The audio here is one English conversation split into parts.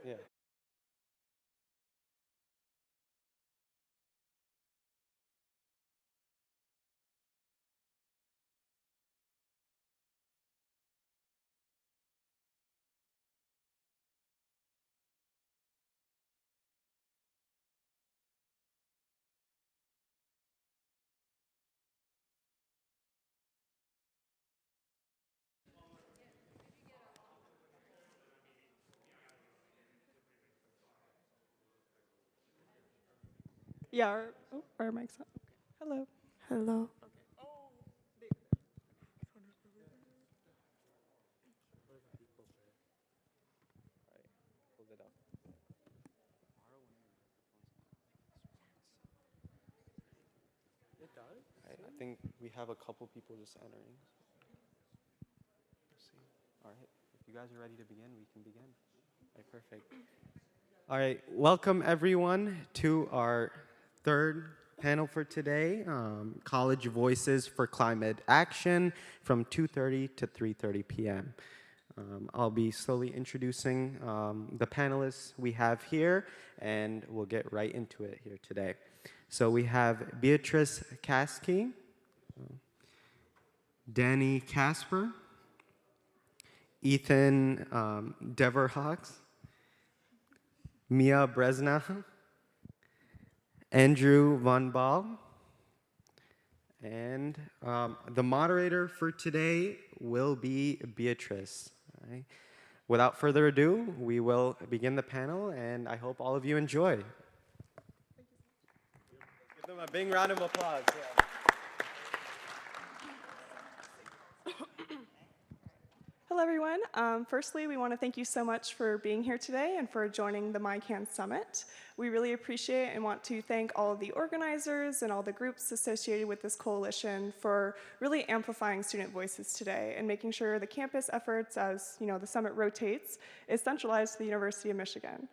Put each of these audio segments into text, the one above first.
Yeah. Yeah, our mic's on. Okay. Hello. Hello. Hold it up. It does? I think we have a couple people just entering. Let's see. All right. If you guys are ready to begin, we can begin. All right, perfect. All right. Welcome, everyone, to our third panel for today, College Voices for Climate Action from 2:30 to 3:30 p.m. I'll be slowly introducing the panelists we have here, and we'll get right into it here today. So we have Beatrice Kasky, Danny Casper, Ethan Deverhawks, Mia Bresna, Andrew Von Baal, and the moderator for today will be Beatrice. All right. Without further ado, we will begin the panel, and I hope all of you enjoy. Give them a big round of applause. Yeah. Hello, everyone. Firstly, we want to thank you so much for being here today and for joining the MiCAN Summit. We really appreciate and want to thank all of the organizers and all the groups associated with this coalition for really amplifying student voices today and making sure the campus efforts, as the summit rotates, is centralized to the University of Michigan.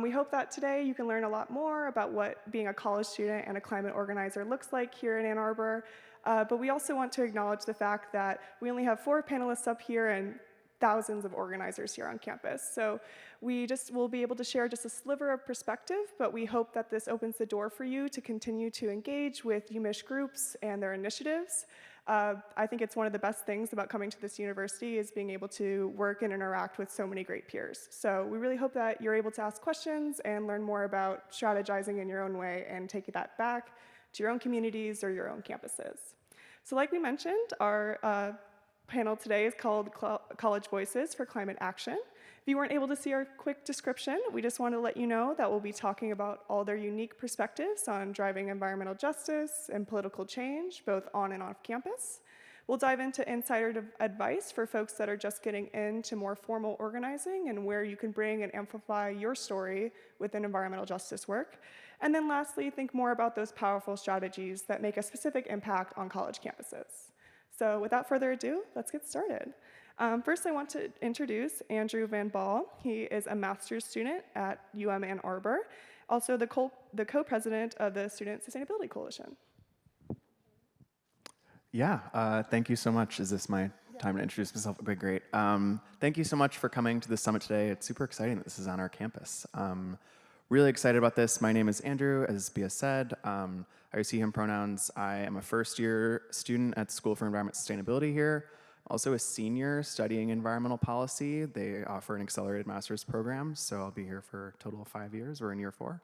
We hope that today you can learn a lot more about what being a college student and a climate organizer looks like here in Ann Arbor. But we also want to acknowledge the fact that we only have 4 panelists up here and thousands of organizers here on campus. So we just will be able to share just a sliver of perspective, but we hope that this opens the door for you to continue to engage with UMich groups and their initiatives. I think it's one of the best things about coming to this university is being able to work and interact with so many great peers. So we really hope that you're able to ask questions and learn more about strategizing in your own way and take that back to your own communities or your own campuses. So like we mentioned, our panel today is called College Voices for Climate Action. If you weren't able to see our quick description, we just want to let you know that we'll be talking about all their unique perspectives on driving environmental justice and political change, both on and off campus. We'll dive into insider advice for folks that are just getting into more formal organizing and where you can bring and amplify your story within environmental justice work. And then lastly, think more about those powerful strategies that make a specific impact on college campuses. So without further ado, let's get started. First, I want to introduce Andrew Van Baal. He is a master's student at Ann Arbor, also the co-president of the Student Sustainability Coalition. Yeah, thank you so much. Is this my time to introduce myself? Okay, great. Thank you so much for coming to the summit today. It's super exciting that this is on our campus. Really excited about this. My name is Andrew, as Bia said. I use he, him pronouns. I am a first-year student at the School for Environment Sustainability here. Also a senior studying environmental policy. They offer an accelerated master's program, so I'll be here for a total of 5 years. We're in year 4.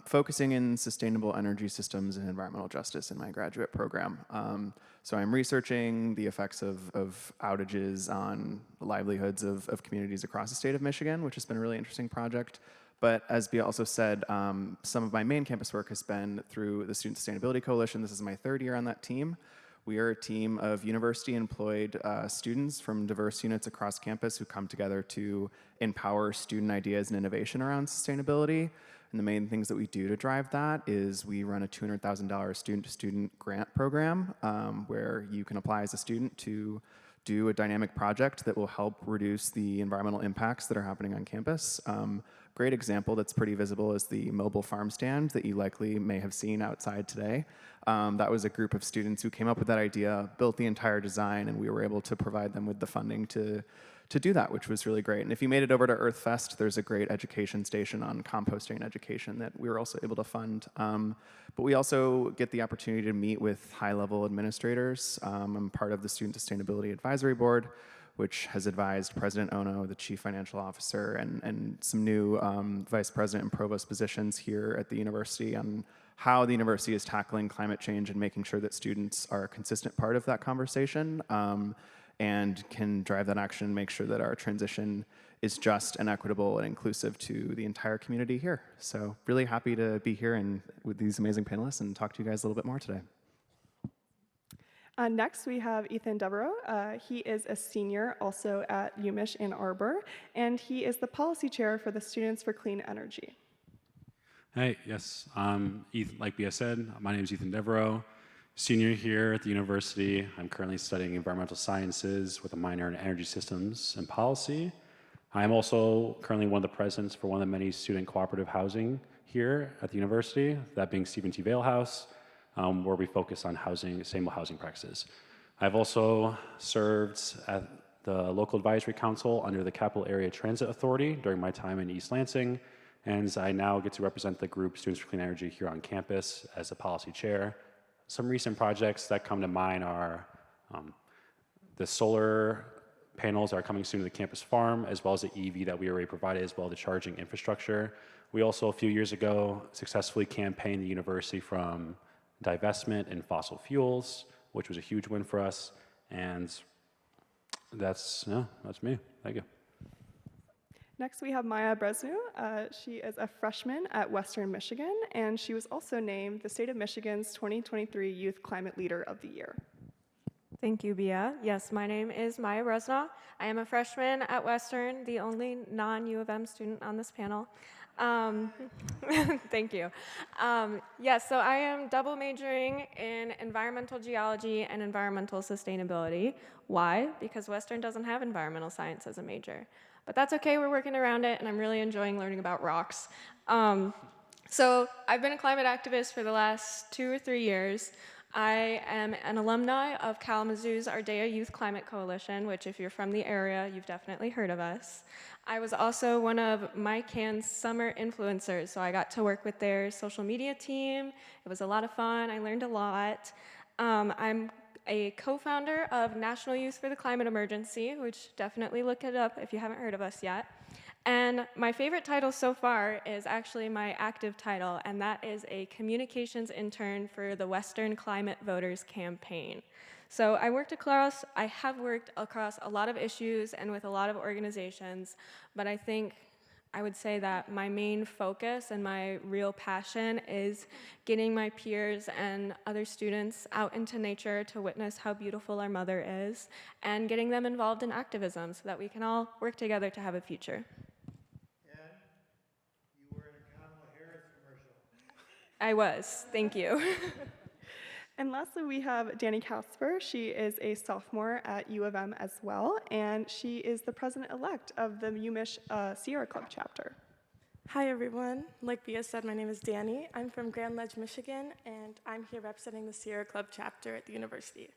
Focusing in sustainable energy systems and environmental justice in my graduate program. So I'm researching the effects of outages on the livelihoods of communities across the state of Michigan, which has been a really interesting project. But as Bia also said, some of my main campus work has been through the Student Sustainability Coalition. This is my 3rd year on that team. We are a team of university-employed students from diverse units across campus who come together to empower student ideas and innovation around sustainability. And the main things that we do to drive that is we run a $200,000 student-to-student grant program where you can apply as a student to do a dynamic project that will help reduce the environmental impacts that are happening on campus. great example that's pretty visible is the mobile farm stand that you likely may have seen outside today. That was a group of students who came up with that idea, built the entire design, and we were able to provide them with the funding to do that, which was really great. And if you made it over to Earth Fest, there's a great education station on composting education that we were also able to fund. But we also get the opportunity to meet with high-level administrators. I'm part of the Student Sustainability Advisory Board, which has advised President Ono, the Chief Financial Officer, and some new Vice President and Provost positions here at the university on how the university is tackling climate change and making sure that students are a consistent part of that conversation. And can drive that action and make sure that our transition is just and equitable and inclusive to the entire community here. So really happy to be here and with these amazing panelists and talk to you guys a little bit more today. Next, we have Ethan Devereaux. He is a senior also at UMich Ann Arbor, and he is the policy chair for the Students for Clean Energy. Hey, yes, like Bia said, my name is Ethan Devereaux. Senior here at the university. I'm currently studying environmental sciences with a minor in energy systems and policy. I'm also currently one of the presidents for one of the many student cooperative housing here at the university, that being Stephen T. Vail House, where we focus on sustainable housing practices. I've also served at the local advisory council under the Capital Area Transit Authority during my time in East Lansing, and I now get to represent the group Students for Clean Energy here on campus as a policy chair. Some recent projects that come to mind are the solar panels that are coming soon to the campus farm, as well as the EV that we already provided, as well as the charging infrastructure. We also, a few years ago, successfully campaigned the university from divestment in fossil fuels, which was a huge win for us. And that's me. Thank you. Next, we have Maya Bresnu. She is a freshman at Western Michigan, and she was also named the State of Michigan's 2023 Youth Climate Leader of the Year. Thank you, Bia. Yes, my name is Maya Bresna. I am a freshman at Western, the only non-U of M student on this panel. Thank you. Yes, so I am double majoring in environmental geology and environmental sustainability. Why? Because Western doesn't have environmental science as a major. But that's okay, we're working around it, and I'm really enjoying learning about rocks. So I've been a climate activist for the last 2 or 3 years. I am an alumni of Kalamazoo's Ardea Youth Climate Coalition, which if you're from the area, you've definitely heard of us. I was also one of MiCAN's summer influencers, so I got to work with their social media team. It was a lot of fun, I learned a lot. I'm a co-founder of National Youth for the Climate Emergency, which definitely look it up if you haven't heard of us yet. And my favorite title so far is actually my active title, and that is a communications intern for the Western Climate Voters Campaign. So I have worked across a lot of issues and with a lot of organizations, but I would say that my main focus and my real passion is getting my peers and other students out into nature to witness how beautiful our mother is, and getting them involved in activism so that we can all work together to have a future. And you were in a Kamala Harris commercial. I was, thank you. And lastly, we have Dani Casper. She is a sophomore at U of M as well, and she is the president-elect of the UMich Sierra Club chapter. Hi, everyone. Like Bia said, my name is Dani. I'm from Grand Ledge, Michigan, and I'm here representing the Sierra Club chapter at the university.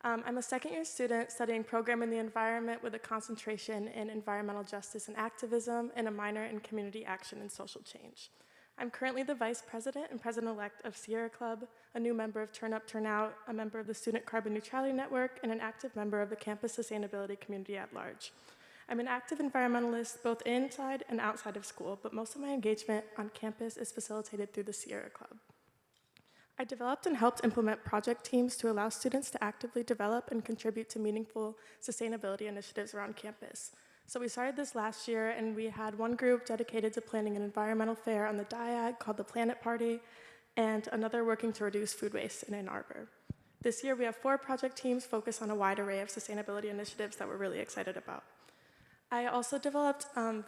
I'm a second-year student studying program in the environment with a concentration in environmental justice and activism and a minor in community action and social change. I'm currently the vice president and president-elect of Sierra Club, a new member of Turn Up, Turn Out, a member of the Student Carbon Neutrality Network, and an active member of the campus sustainability community at large. I'm an active environmentalist both inside and outside of school, but most of my engagement on campus is facilitated through the Sierra Club. I developed and helped implement project teams to allow students to actively develop and contribute to meaningful sustainability initiatives around campus. So we started this last year, and we had one group dedicated to planning an environmental fair on the Diag called the Planet Party, and another working to reduce food waste in Ann Arbor. This year, we have 4 project teams focused on a wide array of sustainability initiatives that we're really excited about. I also developed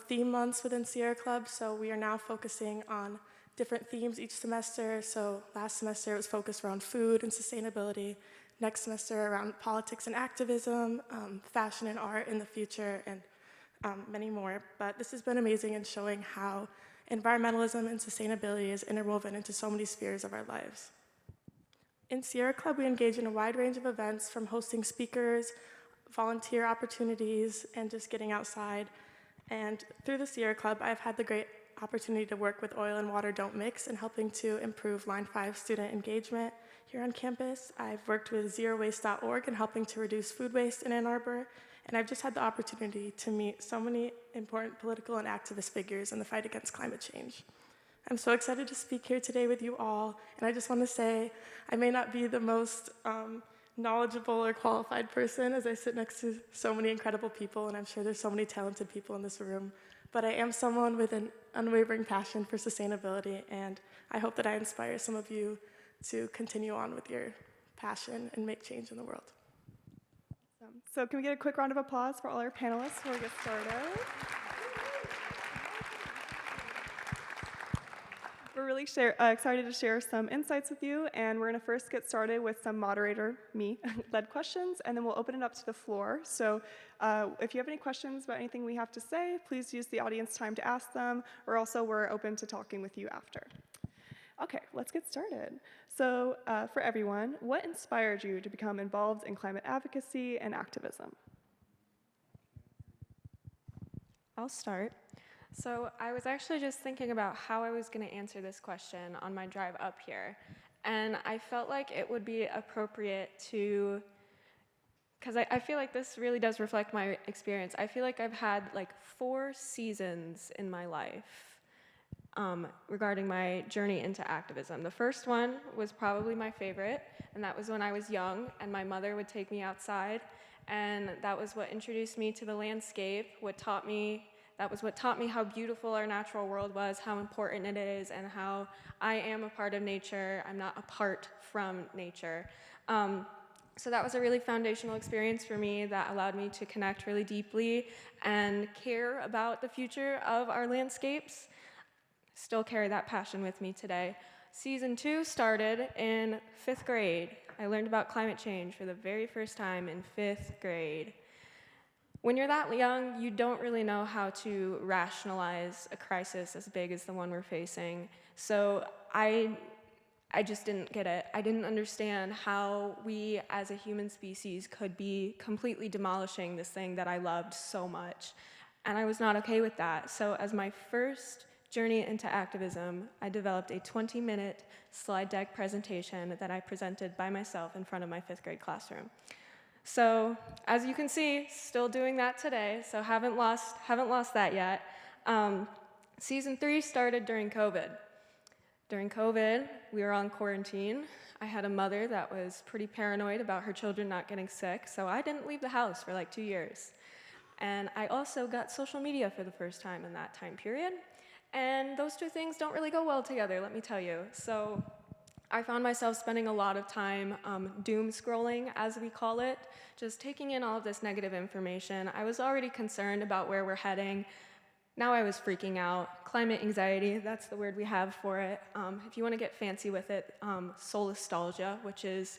theme months within Sierra Club, so we are now focusing on different themes each semester. So last semester, it was focused around food and sustainability. Next semester, around politics and activism, fashion and art in the future, and many more. But this has been amazing in showing how environmentalism and sustainability is interwoven into so many spheres of our lives. In Sierra Club, we engage in a wide range of events, from hosting speakers, volunteer opportunities, and just getting outside. And through the Sierra Club, I've had the great opportunity to work with Oil and Water Don't Mix in helping to improve Line 5 student engagement here on campus. I've worked with zerowaste.org in helping to reduce food waste in Ann Arbor. And I've just had the opportunity to meet so many important political and activist figures in the fight against climate change. I'm so excited to speak here today with you all, and I just want to say I may not be the most knowledgeable or qualified person, as I sit next to so many incredible people, and I'm sure there's so many talented people in this room, but I am someone with an unwavering passion for sustainability, and I hope that I inspire some of you to continue on with your passion and make change in the world. So can we get a quick round of applause for all our panelists before we get started? We're really excited to share some insights with you, and we're going to first get started with some moderator, me-led questions, and then we'll open it up to the floor. So if you have any questions about anything we have to say, please use the audience time to ask them, or also we're open to talking with you after. Okay, let's get started. So for everyone, what inspired you to become involved in climate advocacy and activism? I'll start. So I was actually just thinking about how I was going to answer this question on my drive up here. And I felt like it would be appropriate to, because I feel like this really does reflect my experience. I feel like I've had like 4 seasons in my life regarding my journey into activism. The first one was probably my favorite, and that was when I was young and my mother would take me outside, and that was what introduced me to the landscape, that was what taught me how beautiful our natural world was, how important it is, and how I am a part of nature. I'm not apart from nature. So that was a really foundational experience for me that allowed me to connect really deeply and care about the future of our landscapes. Still carry that passion with me today. Season 2 started in 5th grade. I learned about climate change for the very first time in 5th grade. When you're that young, you don't really know how to rationalize a crisis as big as the one we're facing. So I just didn't get it. I didn't understand how we as a human species could be completely demolishing this thing that I loved so much. And I was not okay with that. So as my first journey into activism, I developed a 20-minute slide deck presentation that I presented by myself in front of my 5th grade classroom. So, as you can see, still doing that today, so haven't lost that yet. Season 3 started during COVID. During COVID, we were on quarantine. I had a mother that was pretty paranoid about her children not getting sick, so I didn't leave the house for like 2 years. And I also got social media for the first time in that time period. And those 2 things don't really go well together, let me tell you. So I found myself spending a lot of time doom scrolling, as we call it, just taking in all of this negative information. I was already concerned about where we're heading. Now I was freaking out. Climate anxiety, that's the word we have for it. If you want to get fancy with it, solastalgia, which is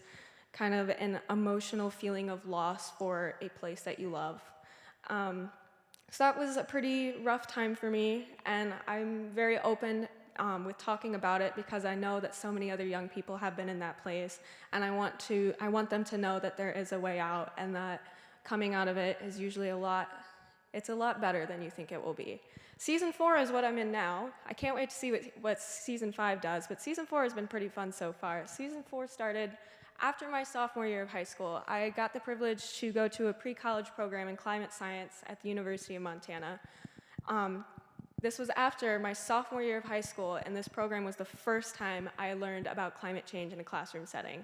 kind of an emotional feeling of loss for a place that you love. So that was a pretty rough time for me, and I'm very open with talking about it because I know that so many other young people have been in that place, and I want them to know that there is a way out, and that coming out of it is usually a lot better than you think it will be. Season 4 is what I'm in now. I can't wait to see what Season 5 does, but Season 4 has been pretty fun so far. Season 4 started after my sophomore year of high school. I got the privilege to go to a pre-college program in climate science at the University of Montana. This was after my sophomore year of high school, and this program was the first time I learned about climate change in a classroom setting.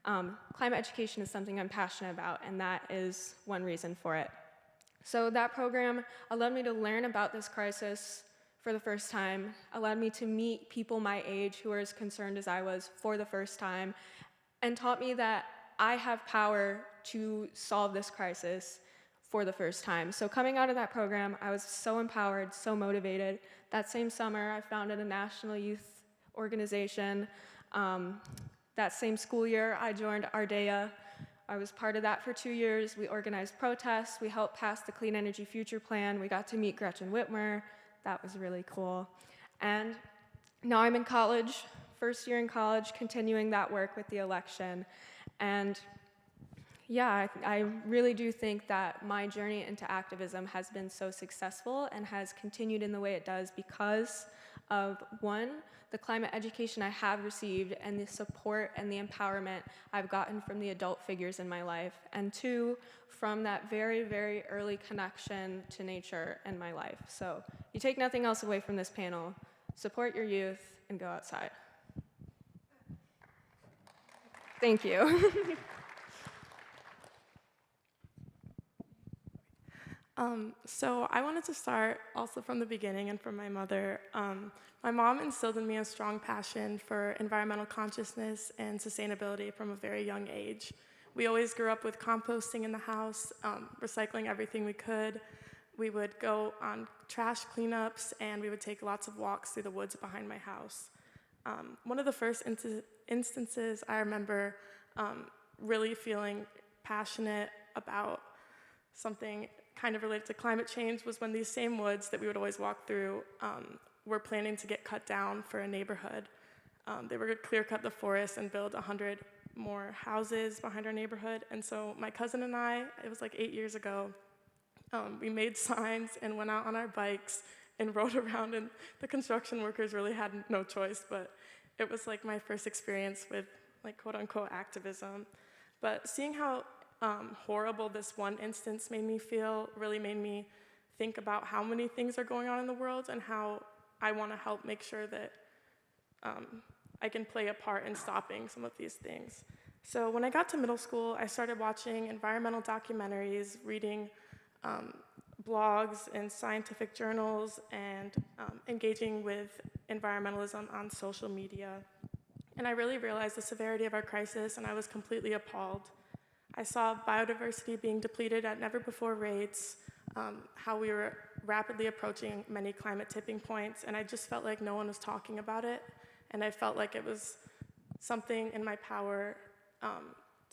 Climate education is something I'm passionate about, and that is one reason for it. So that program allowed me to learn about this crisis for the first time, allowed me to meet people my age who were as concerned as I was for the first time, and taught me that I have power to solve this crisis for the first time. So coming out of that program, I was so empowered, so motivated. That same summer, I founded a national youth organization. That same school year, I joined Ardea, I was part of that for 2 years. We organized protests. We helped pass the Clean Energy Future Plan. We got to meet Gretchen Whitmer. That was really cool. And now I'm in college, first year in college, continuing that work with the election. And yeah, I really do think that my journey into activism has been so successful and has continued in the way it does because of, one, the climate education I have received and the support and the empowerment I've gotten from the adult figures in my life, and two, from that very, very early connection to nature in my life. So you take nothing else away from this panel, support your youth and go outside. Thank you. So I wanted to start also from the beginning and from my mother. My mom instilled in me a strong passion for environmental consciousness and sustainability from a very young age. We always grew up with composting in the house, recycling everything we could. We would go on trash cleanups, and we would take lots of walks through the woods behind my house. One of the first instances I remember really feeling passionate about something kind of related to climate change was when these same woods that we would always walk through were planning to get cut down for a neighborhood. They were going to clear cut the forest and build 100 more houses behind our neighborhood. And so my cousin and I, it was like 8 years ago, we made signs and went out on our bikes and rode around, and the construction workers really had no choice, but it was like my first experience with like quote unquote activism. But seeing how horrible this one instance made me feel really made me think about how many things are going on in the world and how I want to help make sure that I can play a part in stopping some of these things. So when I got to middle school, I started watching environmental documentaries, reading blogs and scientific journals, and engaging with environmentalism on social media. And I really realized the severity of our crisis, and I was completely appalled. I saw biodiversity being depleted at never-before rates, how we were rapidly approaching many climate tipping points, and I just felt like no one was talking about it, and I felt like it was something in my power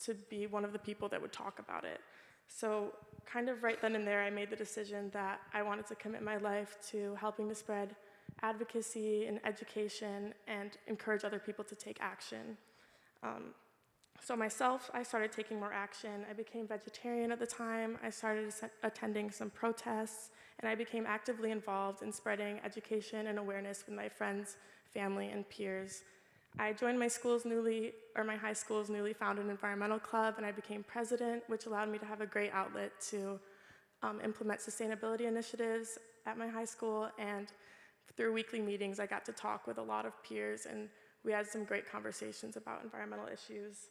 to be one of the people that would talk about it. So kind of right then and there, I made the decision that I wanted to commit my life to helping to spread advocacy and education and encourage other people to take action. So myself, I started taking more action. I became vegetarian at the time. I started attending some protests, and I became actively involved in spreading education and awareness with my friends, family, and peers. I joined my high school's newly founded environmental club, and I became president, which allowed me to have a great outlet to implement sustainability initiatives at my high school. And through weekly meetings, I got to talk with a lot of peers, and we had some great conversations about environmental issues.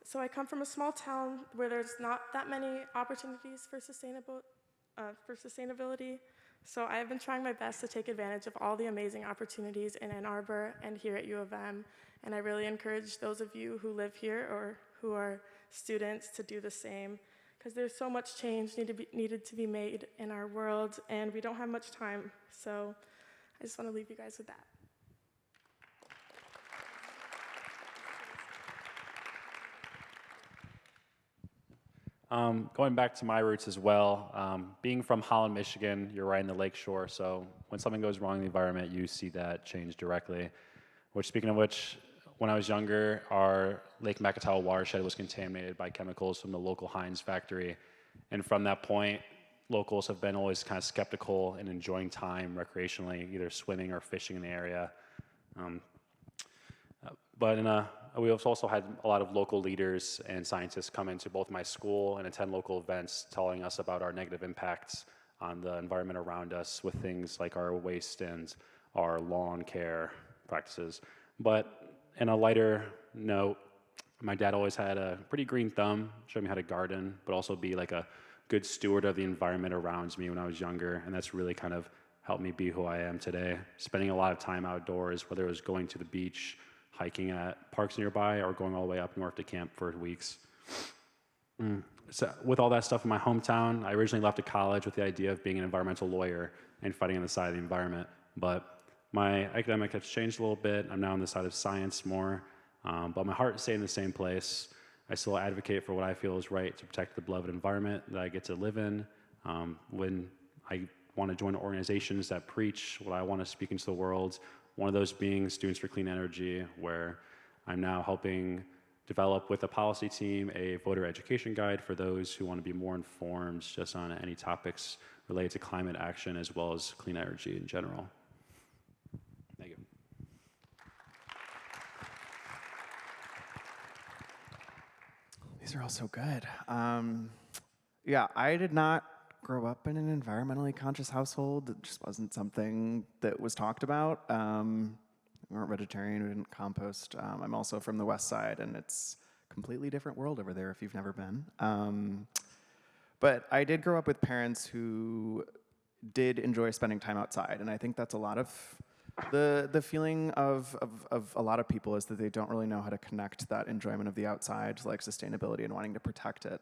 So I come from a small town where there's not that many opportunities for sustainability. So I've been trying my best to take advantage of all the amazing opportunities in Ann Arbor and here at U of M. And I really encourage those of you who live here or who are students to do the same, because there's so much change needed to be made in our world, and we don't have much time. So I just want to leave you guys with that. Going back to my roots as well, being from Holland, Michigan, you're right in the lake shore, so when something goes wrong in the environment, you see that change directly. Which, speaking of which, when I was younger, our Lake Macatawa watershed was contaminated by chemicals from the local Heinz factory, and from that point, locals have been always kind of skeptical and enjoying time recreationally, either swimming or fishing in the area. We've also had a lot of local leaders and scientists come into both my school and attend local events telling us about our negative impacts on the environment around us with things like our waste and our lawn care practices. But in a lighter note, my dad always had a pretty green thumb, showed me how to garden, but also be like a good steward of the environment around me when I was younger, and that's really kind of helped me be who I am today. Spending a lot of time outdoors, whether it was going to the beach, hiking at parks nearby, or going all the way up north to camp for weeks. So with all that stuff in my hometown, I originally left to college with the idea of being an environmental lawyer and fighting on the side of the environment. But my academic has changed a little bit. I'm now on the side of science more, but my heart stayed in the same place. I still advocate for what I feel is right to protect the beloved environment that I get to live in. When I want to join organizations that preach what I want to speak into the world, one of those being Students for Clean Energy, where I'm now helping develop with a policy team a voter education guide for those who want to be more informed just on any topics related to climate action as well as clean energy in general. Thank you. These are all so good. Yeah, I did not grow up in an environmentally conscious household. It just wasn't something that was talked about. We weren't vegetarian, we didn't compost. I'm also from the West Side, and it's a completely different world over there if you've never been. But I did grow up with parents who did enjoy spending time outside, and I think that's a lot of the feeling of a lot of people is that they don't really know how to connect that enjoyment of the outside to like sustainability and wanting to protect it,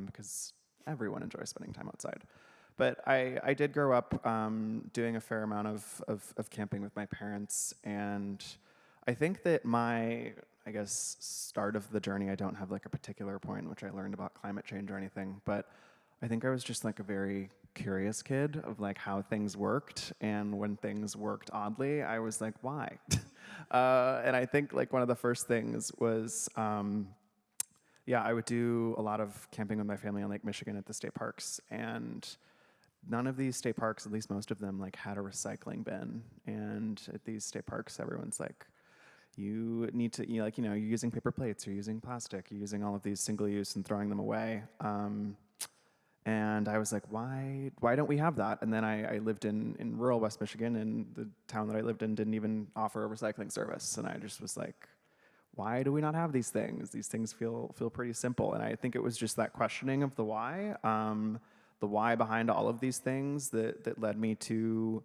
because everyone enjoys spending time outside. But I did grow up doing a fair amount of camping with my parents, and I think that I guess, start of the journey, I don't have like a particular point in which I learned about climate change or anything, but I think I was just like a very curious kid of like how things worked, and when things worked oddly, I was like, why? And I think like one of the first things was, yeah, I would do a lot of camping with my family on Lake Michigan at the state parks, and none of these state parks, at least most of them, like had a recycling bin. And at these state parks, everyone's like, you need to, you're using paper plates, you're using plastic, you're using all of these single use and throwing them away. And I was like, why don't we have that? And then I lived in rural West Michigan, and the town that I lived in didn't even offer a recycling service. And I just was like, why do we not have these things? These things feel pretty simple. And I think it was just that questioning of the why behind all of these things that led me to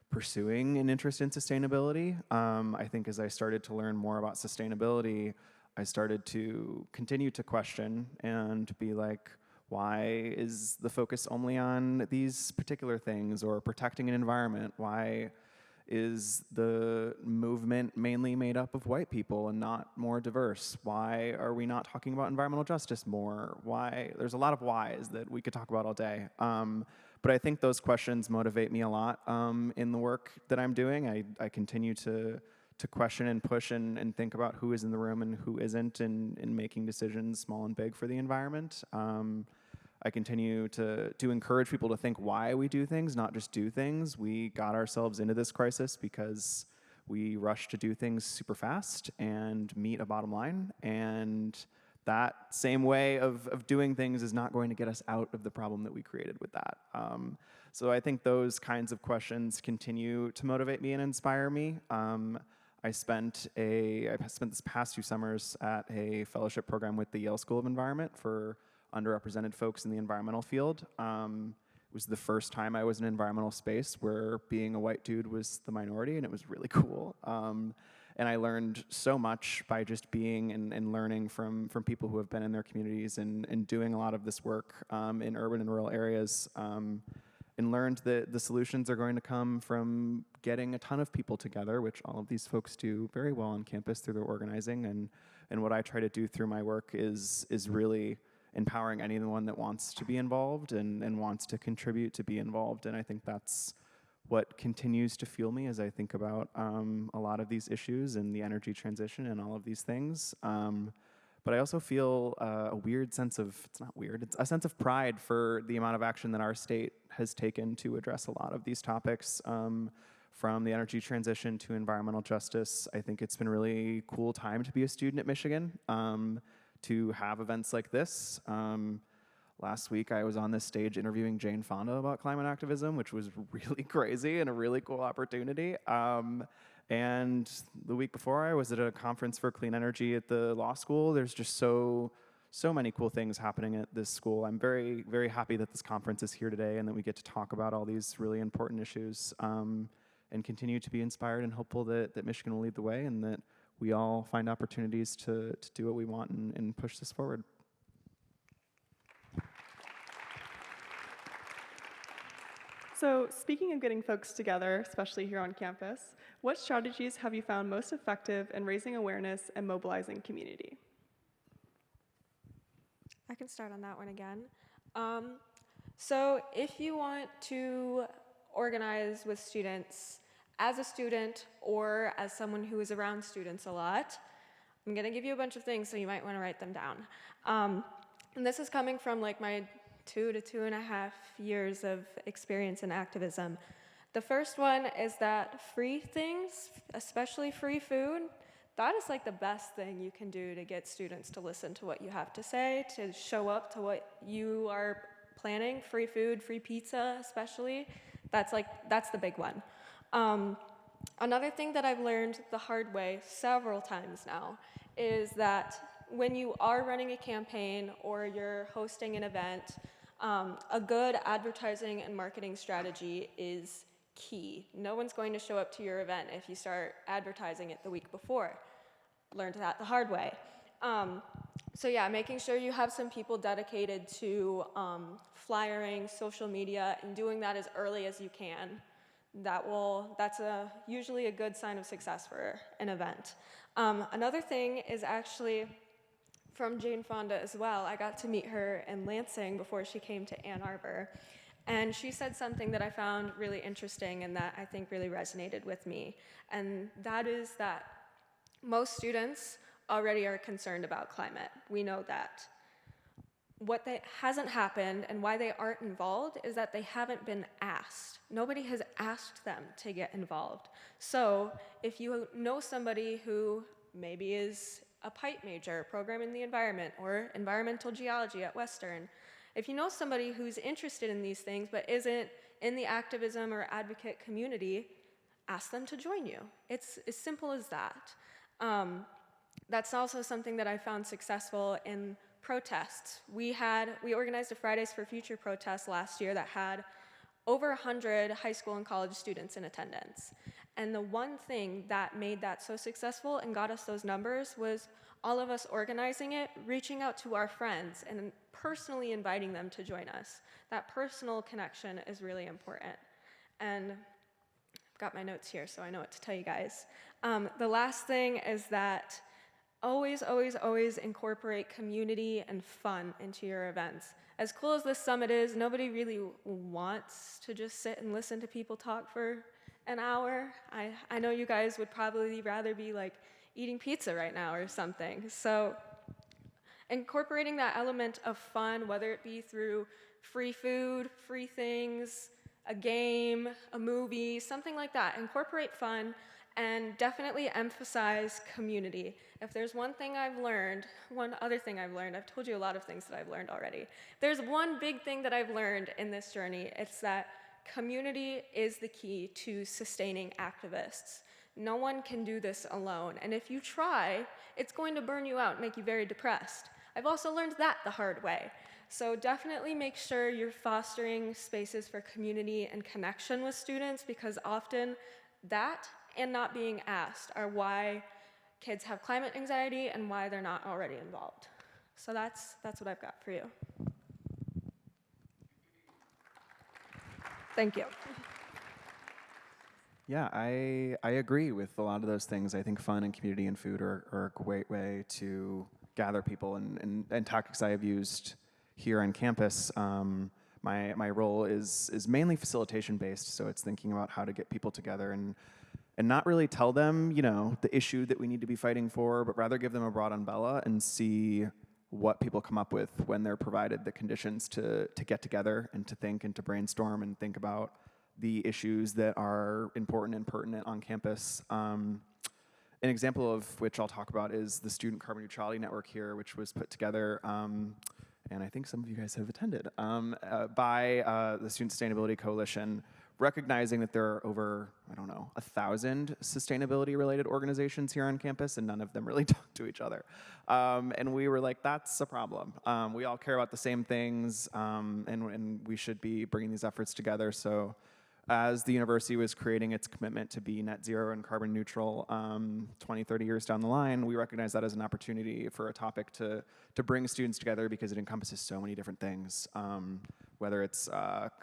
pursuing an interest in sustainability. I think as I started to learn more about sustainability, I started to continue to question and be like, why is the focus only on these particular things or protecting an environment? Why is the movement mainly made up of white people and not more diverse? Why are we not talking about environmental justice more? Why? There's a lot of whys that we could talk about all day. But I think those questions motivate me a lot in the work that I'm doing. I continue to question and push and think about who is in the room and who isn't in making decisions, small and big, for the environment. I continue to encourage people to think why we do things, not just do things. We got ourselves into this crisis because we rushed to do things super fast and meet a bottom line. And that same way of doing things is not going to get us out of the problem that we created with that. So I think those kinds of questions continue to motivate me and inspire me. I spent this past 2 summers at a fellowship program with the Yale School of Environment for underrepresented folks in the environmental field. It was the first time I was in an environmental space where being a white dude was the minority, and it was really cool. And I learned so much by just being and learning from people who have been in their communities and doing a lot of this work in urban and rural areas, and learned that the solutions are going to come from getting a ton of people together, which all of these folks do very well on campus through their organizing. And what I try to do through my work is really empowering anyone that wants to be involved and wants to contribute to be involved. And I think that's what continues to fuel me as I think about a lot of these issues and the energy transition and all of these things. But I also feel a weird sense of, it's not weird, it's a sense of pride for the amount of action that our state has taken to address a lot of these topics, from the energy transition to environmental justice. I think it's been a really cool time to be a student at Michigan, to have events like this. Last week, I was on this stage interviewing Jane Fonda about climate activism, which was really crazy and a really cool opportunity. And the week before, I was at a conference for clean energy at the law school. There's just so many cool things happening at this school. I'm very, very happy that this conference is here today and that we get to talk about all these really important issues, and continue to be inspired and hopeful that Michigan will lead the way and that we all find opportunities to do what we want and push this forward. So speaking of getting folks together, especially here on campus, what strategies have you found most effective in raising awareness and mobilizing community? I can start on that one again. So if you want to organize with students as a student or as someone who is around students a lot, I'm going to give you a bunch of things, so you might want to write them down. And this is coming from like my 2 to 2.5 years of experience in activism. The first one is that free things, especially free food, that is like the best thing you can do to get students to listen to what you have to say, to show up to what you are planning. Free food, free pizza especially, that's the big one. Another thing that I've learned the hard way several times now is that when you are running a campaign or you're hosting an event, a good advertising and marketing strategy is key. No one's going to show up to your event if you start advertising it the week before. Learned that the hard way. So yeah, making sure you have some people dedicated to flyering, social media, and doing that as early as you can. That's usually a good sign of success for an event. Another thing is actually from Jane Fonda as well. I got to meet her in Lansing before she came to Ann Arbor. And she said something that I found really interesting and that I think really resonated with me. And that is that most students already are concerned about climate. We know that. What hasn't happened and why they aren't involved is that they haven't been asked. Nobody has asked them to get involved. So if you know somebody who maybe is a PIPE major, program in the environment, or environmental geology at Western, if you know somebody who's interested in these things but isn't in the activism or advocate community, ask them to join you. It's as simple as that. That's also something that I found successful in protests. We organized a Fridays for Future protest last year that had over 100 high school and college students in attendance. And the one thing that made that so successful and got us those numbers was all of us organizing it, reaching out to our friends, and personally inviting them to join us. That personal connection is really important. And I've got my notes here, so I know what to tell you guys. The last thing is that always, always, always incorporate community and fun into your events. As cool as this summit is, nobody really wants to just sit and listen to people talk for an hour. I know you guys would probably rather be like eating pizza right now or something. So incorporating that element of fun, whether it be through free food, free things, a game, a movie, something like that. Incorporate fun and definitely emphasize community. If there's one other thing I've learned, I've told you a lot of things that I've learned already. If there's one big thing that I've learned in this journey, it's that community is the key to sustaining activists. No one can do this alone, and if you try, it's going to burn you out and make you very depressed. I've also learned that the hard way. So definitely make sure you're fostering spaces for community and connection with students, because often that and not being asked are why kids have climate anxiety and why they're not already involved. So that's what I've got for you. Thank you. Yeah, I agree with a lot of those things. I think fun and community and food are a great way to gather people, and tactics I have used here on campus. My role is mainly facilitation based, so it's thinking about how to get people together and not really tell them, the issue that we need to be fighting for, but rather give them a broad umbrella and see what people come up with when they're provided the conditions to get together and to think and to brainstorm and think about the issues that are important and pertinent on campus. An example of which I'll talk about is the Student Carbon Neutrality Network here, which was put together, and I think some of you guys have attended, by the Student Sustainability Coalition, recognizing that there are over, 1,000 sustainability-related organizations here on campus, and none of them really talk to each other. And we were like, that's a problem. We all care about the same things, and we should be bringing these efforts together. So as the university was creating its commitment to be net zero and carbon neutral 20, 30 years down the line, we recognize that as an opportunity for a topic to bring students together, because it encompasses so many different things, whether it's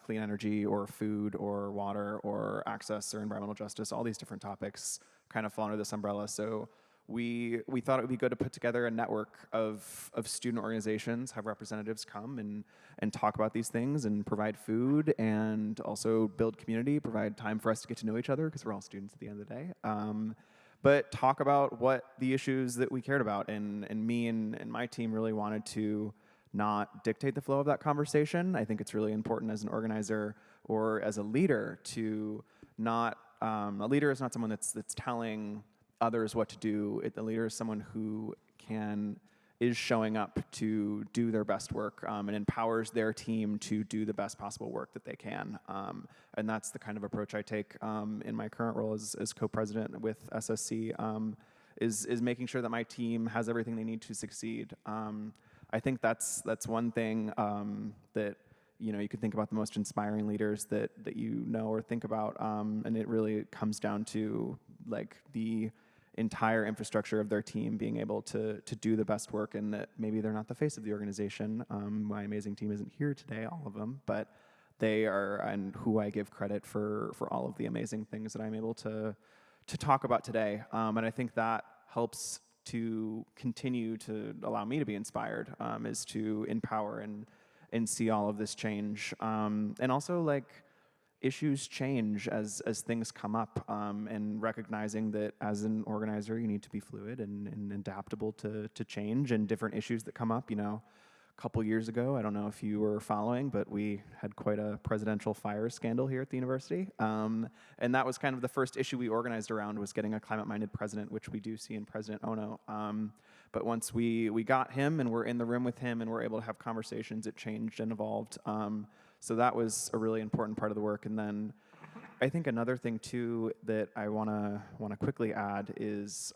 clean energy or food or water or access or environmental justice. All these different topics kind of fall under this umbrella. So we thought it would be good to put together a network of student organizations, have representatives come and talk about these things and provide food and also build community, provide time for us to get to know each other because we're all students at the end of the day. But talk about what the issues that we cared about. And me and my team really wanted to not dictate the flow of that conversation. I think it's really important as an organizer or as a leader to not, a leader is not someone that's telling others what to do. The leader is someone who is showing up to do their best work and empowers their team to do the best possible work that they can. And that's the kind of approach I take in my current role as co-president with SSC, is making sure that my team has everything they need to succeed. I think that's one thing that you could think about the most inspiring leaders that you know or think about, and it really comes down to like the entire infrastructure of their team being able to do the best work, and that maybe they're not the face of the organization. My amazing team isn't here today, all of them, but they are, and who I give credit for all of the amazing things that I'm able to talk about today. And I think that helps to continue to allow me to be inspired, is to empower and see all of this change. And also like issues change as things come up, and recognizing that as an organizer you need to be fluid and adaptable to change and different issues that come up. A couple years ago, I don't know if you were following, but we had quite a presidential fire scandal here at the university. And that was kind of the first issue we organized around, was getting a climate-minded president, which we do see in President Ono. But once we got him and we're in the room with him and we're able to have conversations, it changed and evolved. So that was a really important part of the work. And then I think another thing too that I wanna quickly add is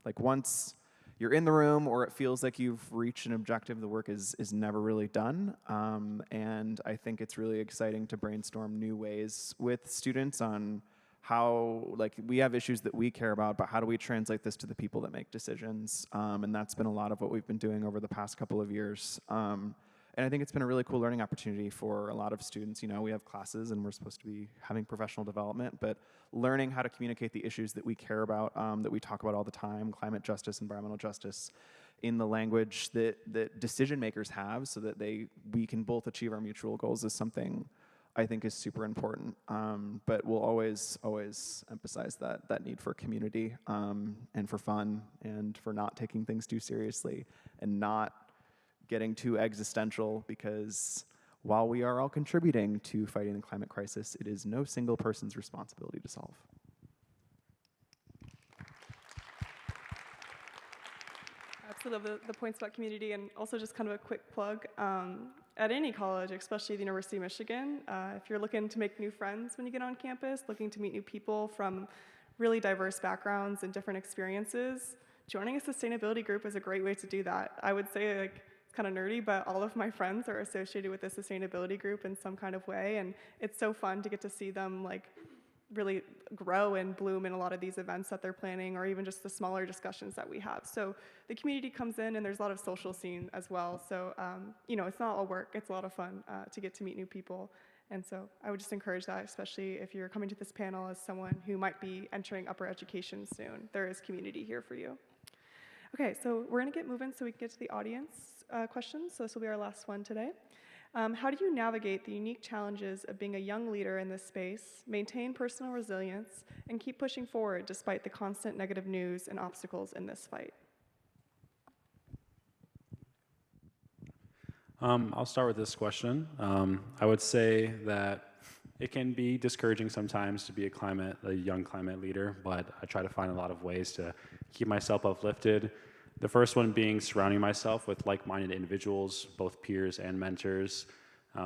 like once you're in the room or it feels like you've reached an objective, the work is never really done. And I think it's really exciting to brainstorm new ways with students on how, like, we have issues that we care about, but how do we translate this to the people that make decisions? And that's been a lot of what we've been doing over the past couple of years. And I think it's been a really cool learning opportunity for a lot of students. We have classes and we're supposed to be having professional development, but learning how to communicate the issues that we care about, that we talk about all the time, climate justice, environmental justice, in the language that decision makers have so that we can both achieve our mutual goals is something I think is super important. But we'll always emphasize that need for community, and for fun, and for not taking things too seriously and not getting too existential, because while we are all contributing to fighting the climate crisis, it is no single person's responsibility to solve. Absolutely, the points about community, and also just kind of a quick plug. At any college, especially the University of Michigan, if you're looking to make new friends when you get on campus, looking to meet new people from really diverse backgrounds and different experiences, joining a sustainability group is a great way to do that. I would say, like, kind of nerdy, but all of my friends are associated with the sustainability group in some kind of way, and it's so fun to get to see them like really grow and bloom in a lot of these events that they're planning, or even just the smaller discussions that we have. So the community comes in, and there's a lot of social scene as well. So it's not all work; it's a lot of fun to get to meet new people. And so I would just encourage that, especially if you're coming to this panel as someone who might be entering upper education soon. There is community here for you. Okay, so we're going to get moving so we can get to the audience questions. So this will be our last one today. How do you navigate the unique challenges of being a young leader in this space, maintain personal resilience, and keep pushing forward despite the constant negative news and obstacles in this fight? I'll start with this question. I would say that it can be discouraging sometimes to be a young climate leader, but I try to find a lot of ways to keep myself uplifted. The first one being surrounding myself with like-minded individuals, both peers and mentors.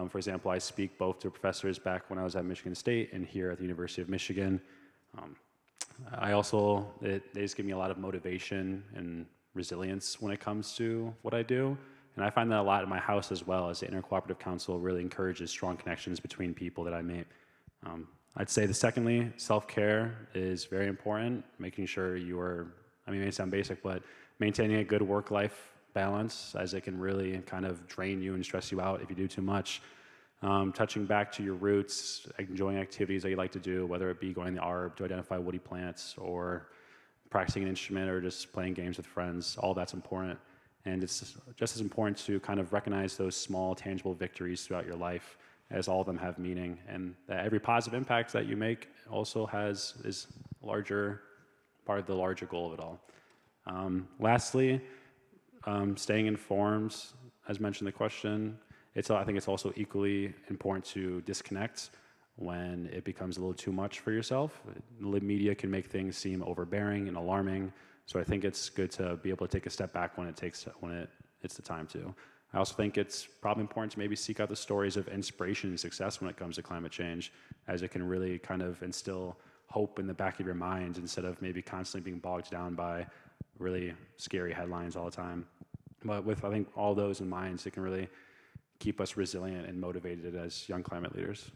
For example, I speak both to professors back when I was at Michigan State and here at the University of Michigan. They just give me a lot of motivation and resilience when it comes to what I do. And I find that a lot in my house as well, as the Intercooperative Council really encourages strong connections between people that I meet. I'd say secondly, self-care is very important, making sure it may sound basic, but maintaining a good work-life balance, as it can really kind of drain you and stress you out if you do too much. Touching back to your roots, enjoying activities that you like to do, whether it be going to the ARB to identify woody plants, or practicing an instrument or just playing games with friends, all that's important. And it's just as important to kind of recognize those small, tangible victories throughout your life, as all of them have meaning, and that every positive impact that you make also is larger, part of the larger goal of it all. Lastly, staying informed, as mentioned in the question, I think it's also equally important to disconnect when it becomes a little too much for yourself. The media can make things seem overbearing and alarming, so I think it's good to be able to take a step back when it's the time to. I also think it's probably important to maybe seek out the stories of inspiration and success when it comes to climate change, as it can really kind of instill hope in the back of your mind instead of maybe constantly being bogged down by really scary headlines all the time. But with, I think, all those in mind, it can really keep us resilient and motivated as young climate leaders.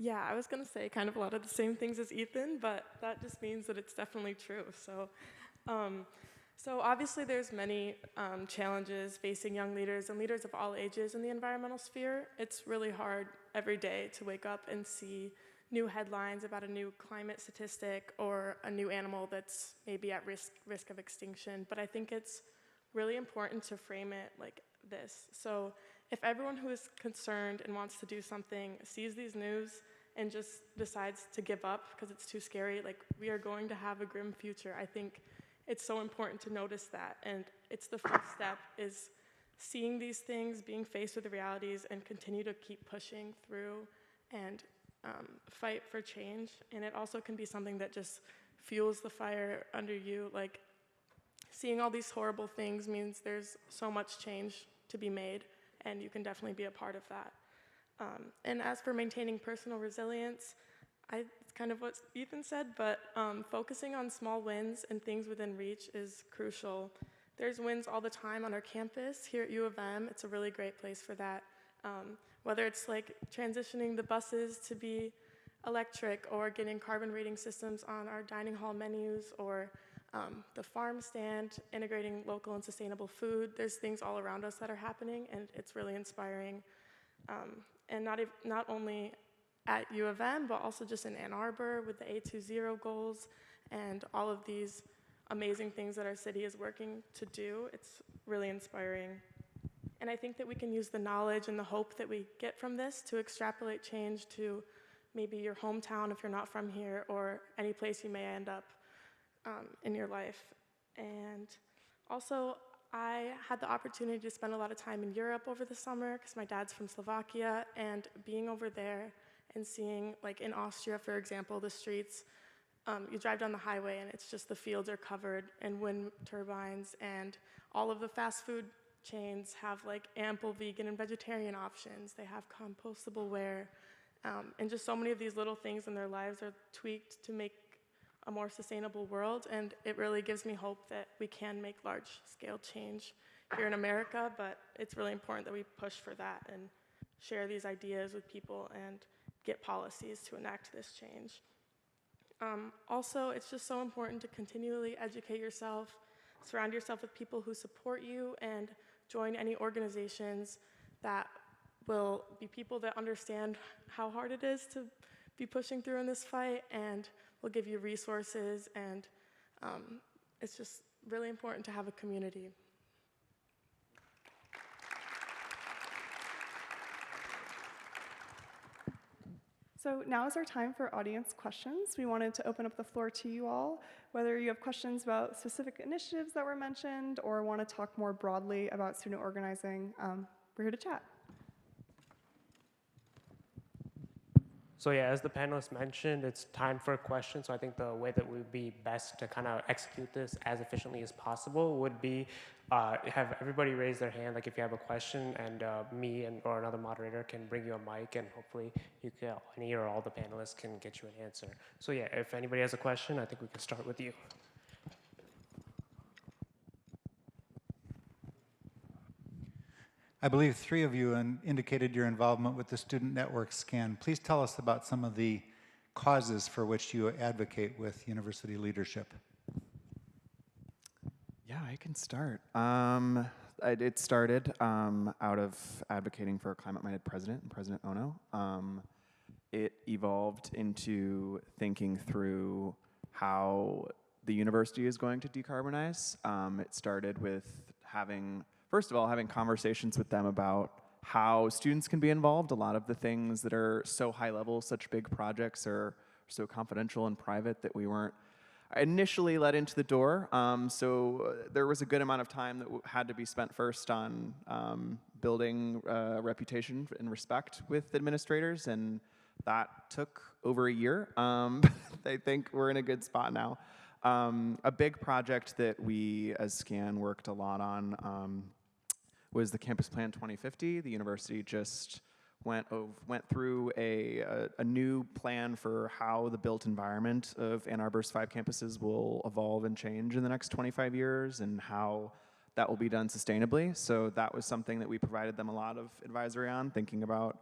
Yeah, I was going to say kind of a lot of the same things as Ethan, but that just means that it's definitely true. So obviously there's many challenges facing young leaders and leaders of all ages in the environmental sphere. It's really hard every day to wake up and see new headlines about a new climate statistic or a new animal that's maybe at risk of extinction. But I think it's really important to frame it like this. So if everyone who is concerned and wants to do something sees these news and just decides to give up because it's too scary, like, we are going to have a grim future. I think it's so important to notice that, and it's the first step is seeing these things, being faced with the realities, and continue to keep pushing through and fight for change. And it also can be something that just fuels the fire under you. Like, seeing all these horrible things means there's so much change to be made, and you can definitely be a part of that. And as for maintaining personal resilience, it's kind of what Ethan said, but focusing on small wins and things within reach is crucial. There's wins all the time on our campus here at U of M. It's a really great place for that. Whether it's like transitioning the buses to be electric, or getting carbon rating systems on our dining hall menus, or the farm stand, integrating local and sustainable food. There's things all around us that are happening, and it's really inspiring. And not only at U of M, but also just in Ann Arbor with the A20 goals and all of these amazing things that our city is working to do. It's really inspiring. And I think that we can use the knowledge and the hope that we get from this to extrapolate change to maybe your hometown if you're not from here, or any place you may end up in your life. And also, I had the opportunity to spend a lot of time in Europe over the summer because my dad's from Slovakia, and being over there and seeing, like in Austria, for example, the streets, you drive down the highway and it's just the fields are covered in wind turbines, and all of the fast food chains have like ample vegan and vegetarian options. They have compostable ware, and just so many of these little things in their lives are tweaked to make a more sustainable world, and it really gives me hope that we can make large-scale change here in America, but it's really important that we push for that and share these ideas with people and get policies to enact this change. Also, it's just so important to continually educate yourself, surround yourself with people who support you, and join any organizations that will be people that understand how hard it is to be pushing through in this fight, and will give you resources, and it's just really important to have a community. So now is our time for audience questions. We wanted to open up the floor to you all. Whether you have questions about specific initiatives that were mentioned or want to talk more broadly about student organizing, we're here to chat. So yeah, as the panelists mentioned, it's time for a question. So I think the way that would be best to kind of execute this as efficiently as possible would be have everybody raise their hand, like if you have a question, and me or another moderator can bring you a mic, and hopefully any or all the panelists can get you an answer. So yeah, if anybody has a question, I think we can start with you. I believe 3 of you indicated your involvement with the Student Network Scan. Please tell us about some of the causes for which you advocate with university leadership. Yeah, I can start. It started out of advocating for a climate-minded president, President Ono. it evolved into thinking through how the university is going to decarbonize. It started with first of all, having conversations with them about how students can be involved. A lot of the things that are so high level, such big projects, are so confidential and private that we weren't initially let into the door. So there was a good amount of time that had to be spent first on building reputation and respect with administrators, and that took over a year. I think we're in a good spot now. A big project that we as SCAN worked a lot on was the Campus Plan 2050. The university just went through a new plan for how the built environment of Ann Arbor's 5 campuses will evolve and change in the next 25 years, and how that will be done sustainably. So that was something that we provided them a lot of advisory on, thinking about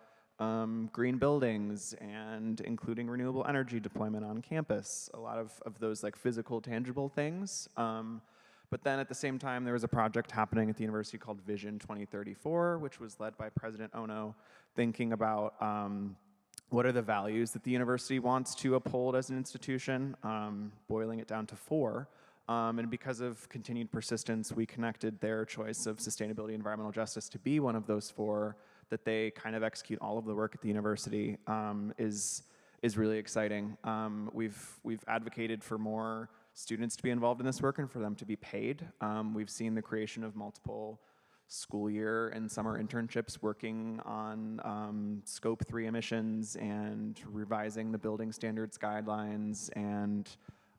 green buildings and including renewable energy deployment on campus, a lot of those like physical, tangible things. But then at the same time, there was a project happening at the university called Vision 2034, which was led by President Ono, thinking about what are the values that the university wants to uphold as an institution, boiling it down to 4. And because of continued persistence, we connected their choice of sustainability and environmental justice to be one of those 4, that they kind of execute all of the work at the university, is really exciting. We've advocated for more students to be involved in this work and for them to be paid. We've seen the creation of multiple school year and summer internships working on Scope 3 emissions and revising the building standards guidelines and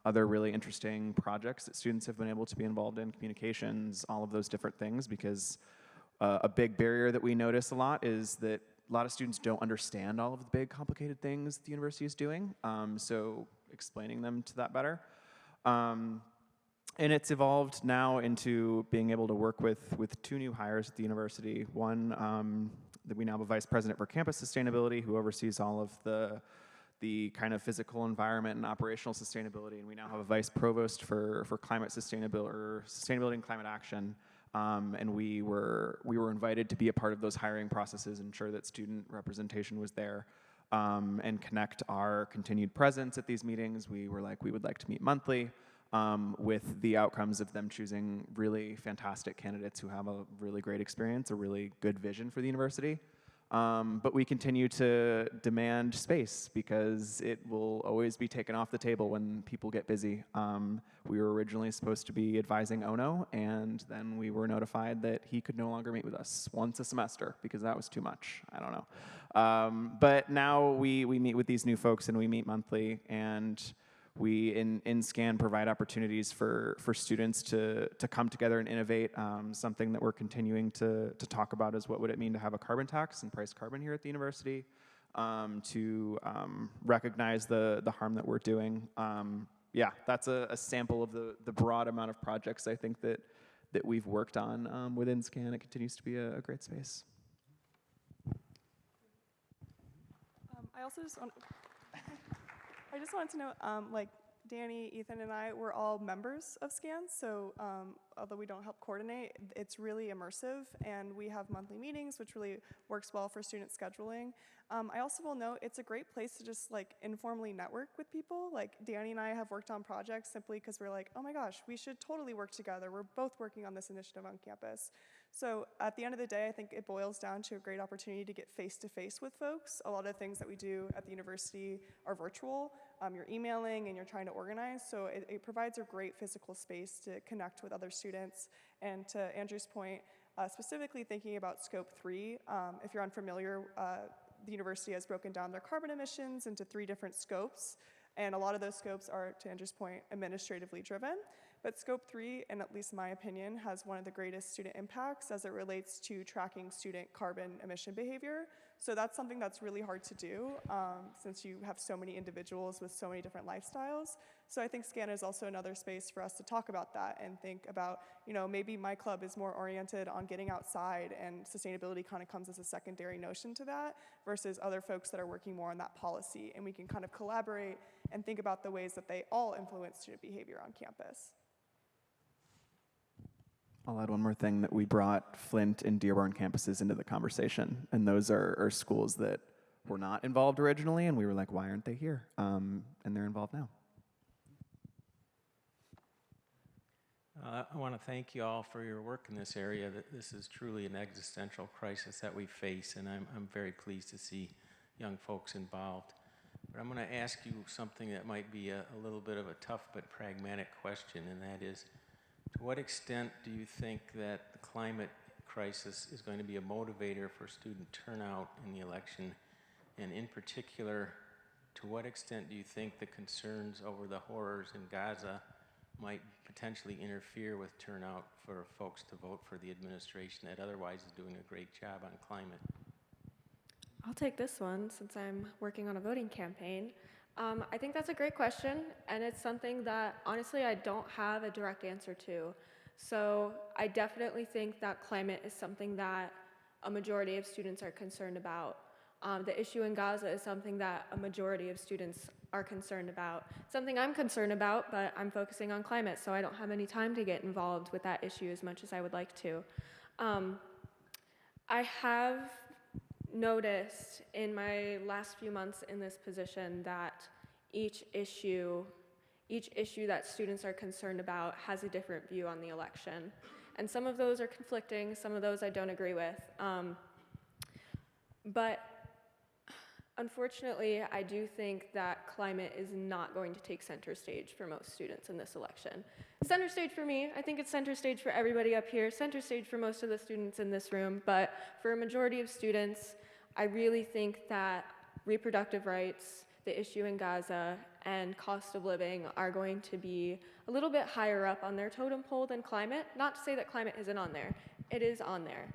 other really interesting projects that students have been able to be involved in, communications, all of those different things, because a big barrier that we notice a lot is that a lot of students don't understand all of the big complicated things the university is doing, so explaining them to that better. And it's evolved now into being able to work with 2 new hires at the university. One, that we now have a vice president for campus sustainability who oversees all of the kind of physical environment and operational sustainability, and we now have a vice provost for climate sustainability, or sustainability and climate action. And we were invited to be a part of those hiring processes, ensure that student representation was there, and connect our continued presence at these meetings. We were like, we would like to meet monthly, with the outcomes of them choosing really fantastic candidates who have a really great experience, a really good vision for the university. But we continue to demand space because it will always be taken off the table when people get busy. We were originally supposed to be advising Ono, and then we were notified that he could no longer meet with us once a semester because that was too much. I don't know. But now we meet with these new folks and we meet monthly, and we in SCAN provide opportunities for students to come together and innovate. Something that we're continuing to talk about is what would it mean to have a carbon tax and price carbon here at the university, to recognize the harm that we're doing. Yeah, that's a sample of the broad amount of projects I think that we've worked on within SCAN. It continues to be a great space. I also just wanted to know, like Danny, Ethan, and I, we're all members of SCAN, so although we don't help coordinate, it's really immersive, and we have monthly meetings, which really works well for student scheduling. I also will note it's a great place to just like informally network with people. Like Danny and I have worked on projects simply because we're like, oh my gosh, we should totally work together. We're both working on this initiative on campus. So at the end of the day, I think it boils down to a great opportunity to get face-to-face with folks. A lot of things that we do at the university are virtual. You're emailing and you're trying to organize, so it provides a great physical space to connect with other students. And to Andrew's point, specifically thinking about Scope 3, if you're unfamiliar, the university has broken down their carbon emissions into 3 different scopes, and a lot of those scopes are, to Andrew's point, administratively driven. But Scope 3, and at least in my opinion, has one of the greatest student impacts as it relates to tracking student carbon emission behavior. So that's something that's really hard to do since you have so many individuals with so many different lifestyles. So I think SCAN is also another space for us to talk about that and think about, you know, maybe my club is more oriented on getting outside and sustainability kind of comes as a secondary notion to that versus other folks that are working more on that policy. And we can kind of collaborate and think about the ways that they all influence student behavior on campus. I'll add one more thing, that we brought Flint and Dearborn campuses into the conversation, and those are schools that were not involved originally, and we were like, why aren't they here? And they're involved now. I want to thank you all for your work in this area. This is truly an existential crisis that we face, and I'm very pleased to see young folks involved. But I'm going to ask you something that might be a little bit of a tough but pragmatic question, and that is, to what extent do you think that the climate crisis is going to be a motivator for student turnout in the election? And in particular, to what extent do you think the concerns over the horrors in Gaza might potentially interfere with turnout for folks to vote for the administration that otherwise is doing a great job on climate? I'll take this one since I'm working on a voting campaign. I think that's a great question, and it's something that honestly I don't have a direct answer to. So I definitely think that climate is something that a majority of students are concerned about. The issue in Gaza is something that a majority of students are concerned about. Something I'm concerned about, but I'm focusing on climate, so I don't have any time to get involved with that issue as much as I would like to. I have noticed in my last few months in this position that each issue that students are concerned about has a different view on the election. And some of those are conflicting, some of those I don't agree with. But unfortunately, I do think that climate is not going to take center stage for most students in this election. Center stage for me, I think it's center stage for everybody up here, center stage for most of the students in this room, but for a majority of students, I really think that reproductive rights, the issue in Gaza, and cost of living are going to be a little bit higher up on their totem pole than climate. Not to say that climate isn't on there, it is on there.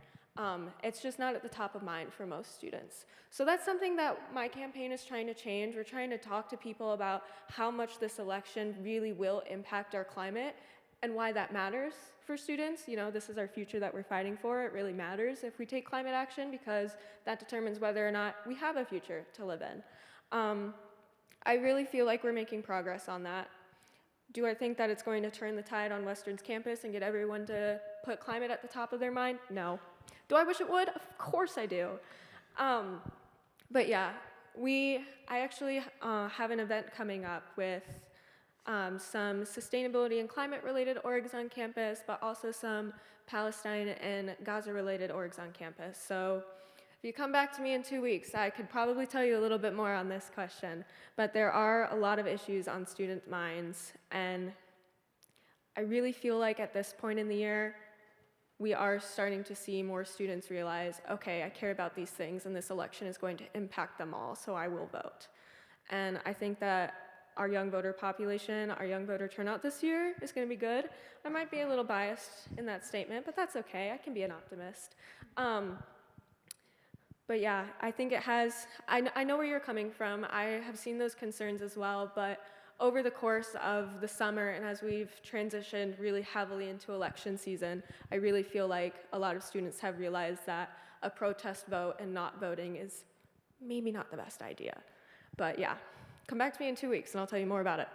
It's just not at the top of mind for most students. So that's something that my campaign is trying to change. We're trying to talk to people about how much this election really will impact our climate and why that matters for students. You know, this is our future that we're fighting for. It really matters if we take climate action because that determines whether or not we have a future to live in. I really feel like we're making progress on that. Do I think that it's going to turn the tide on Western's campus and get everyone to put climate at the top of their mind? No. Do I wish it would? Of course I do. But yeah, I actually have an event coming up with some sustainability and climate-related orgs on campus, but also some Palestine and Gaza-related orgs on campus. So if you come back to me in 2 weeks, I could probably tell you a little bit more on this question. But there are a lot of issues on student minds, and I really feel like at this point in the year, we are starting to see more students realize, okay, I care about these things, and this election is going to impact them all, so I will vote. And I think that our young voter population, our young voter turnout this year is going to be good. I might be a little biased in that statement, but that's okay. I can be an optimist. But yeah, I think it has, I know where you're coming from. I have seen those concerns as well, but over the course of the summer and as we've transitioned really heavily into election season, I really feel like a lot of students have realized that a protest vote and not voting is maybe not the best idea. But yeah, come back to me in 2 weeks and I'll tell you more about it.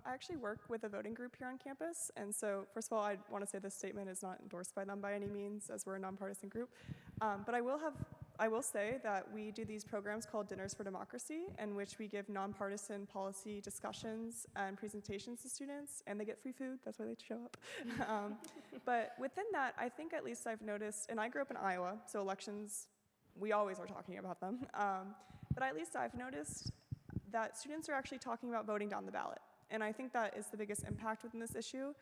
I actually work with a voting group here on campus, and so first of all, I want to say this statement is not endorsed by them by any means, as we're a nonpartisan group. But I will say that we do these programs called Dinners for Democracy, in which we give nonpartisan policy discussions and presentations to students, and they get free food. That's why they show up. But within that, I think at least I've noticed, and I grew up in Iowa, so elections, we always are talking about them. But at least I've noticed that students are actually talking about voting down the ballot. And I think that is the biggest impact within this issue.